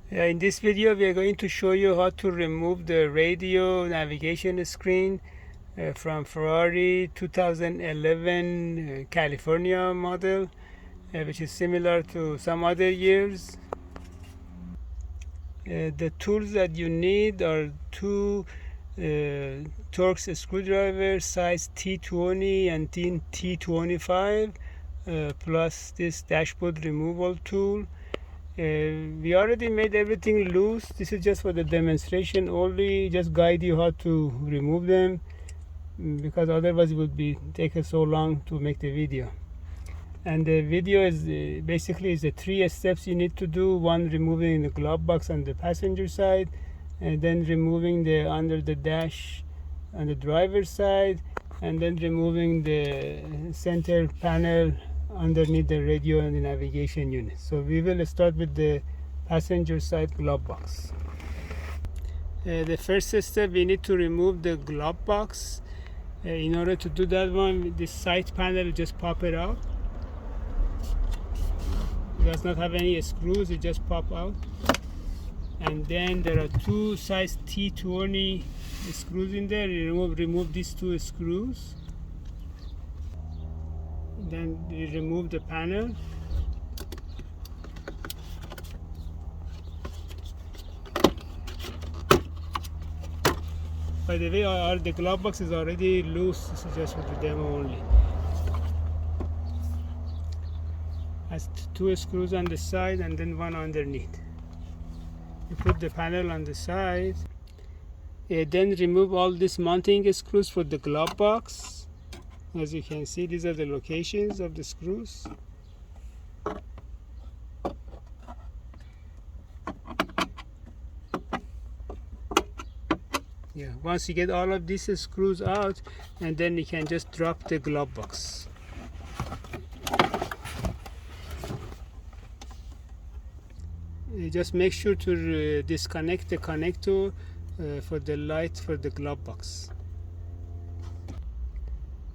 In this video we are going to show you how to remove the radio navigation screen from Ferrari 2011 California model, which is similar to some other years. The tools that you need are two Torx screwdrivers size T20 and T25, plus this dashboard removal tool. We already made everything loose. This is just for the demonstration only, just guide you how to remove them, because otherwise it would be take us so long to make the video. And the video is basically is the 3 steps you need to do. One, removing the glove box on the passenger side, and then removing the under the dash on the driver's side, and then removing the center panel underneath the radio and the navigation unit. So we will start with the passenger side glove box. The first step, we need to remove the glove box. In order to do that one, this side panel, just pop it out. It does not have any screws, it just pop out. And then there are two size T20 screws in there. Remove these two screws. Then we remove the panel. By the way, all the glove box is already loose. This is just for the demo only. Has two screws on the side and then one underneath. You put the panel on the side. Then remove all these mounting screws for the glove box. As you can see, these are the locations of the screws. Yeah, once you get all of these screws out, and then you can just drop the glove box. Just make sure to disconnect the connector for the light for the glove box.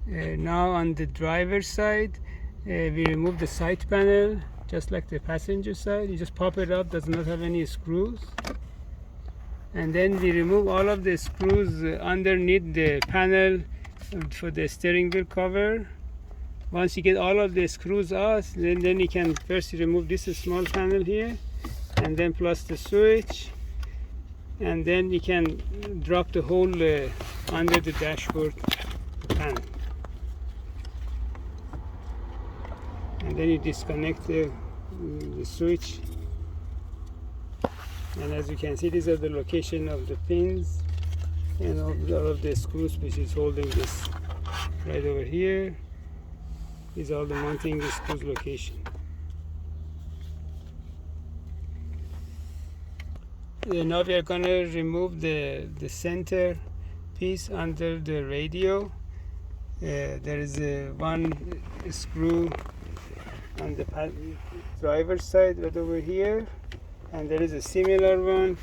Now on the driver's side, we remove the side panel just like the passenger side. You just pop it up, does not have any screws. And then we remove all of the screws underneath the panel for the steering wheel cover. Once you get all of the screws out, then you can first remove this small panel here, and then plus the switch, and then you can drop the whole under the dashboard panel. And then you disconnect the switch, and as you can see, these are the location of the pins and all of the screws which is holding this right over here. These are all the mounting screws location. Now we are going to remove the center piece under the radio. There is one screw on the driver's side right over here, and there is a similar one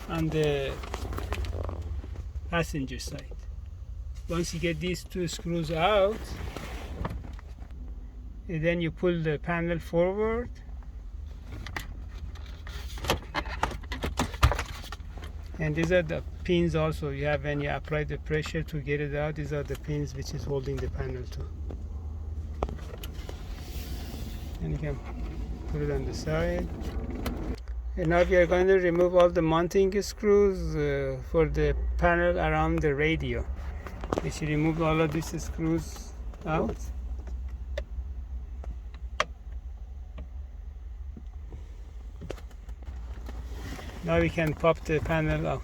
on the passenger side. Once you get these two screws out, then you pull the panel forward, and these are the pins also you have when you apply the pressure to get it out. These are the pins which is holding the panel too. And you can put it on the side. And now we are going to remove all the mounting screws for the panel around the radio. We should remove all of these screws out. Now we can pop the panel out.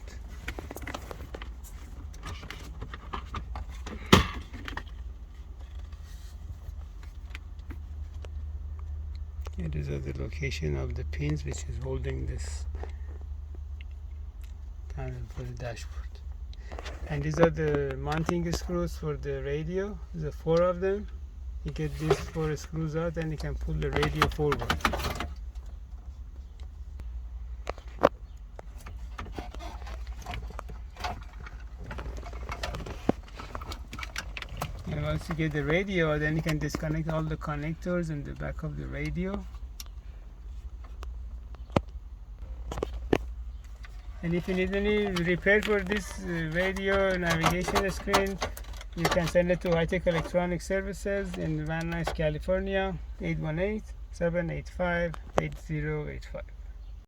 These are the location of the pins which is holding this panel for the dashboard. And these are the mounting screws for the radio. There are 4 of them. You get these 4 screws out, and you can pull the radio forward. And once you get the radio, then you can disconnect all the connectors in the back of the radio. And if you need any repair for this radio navigation screen, you can send it to High Tech Electronic Services in Van Nuys, California, 818-785-8085.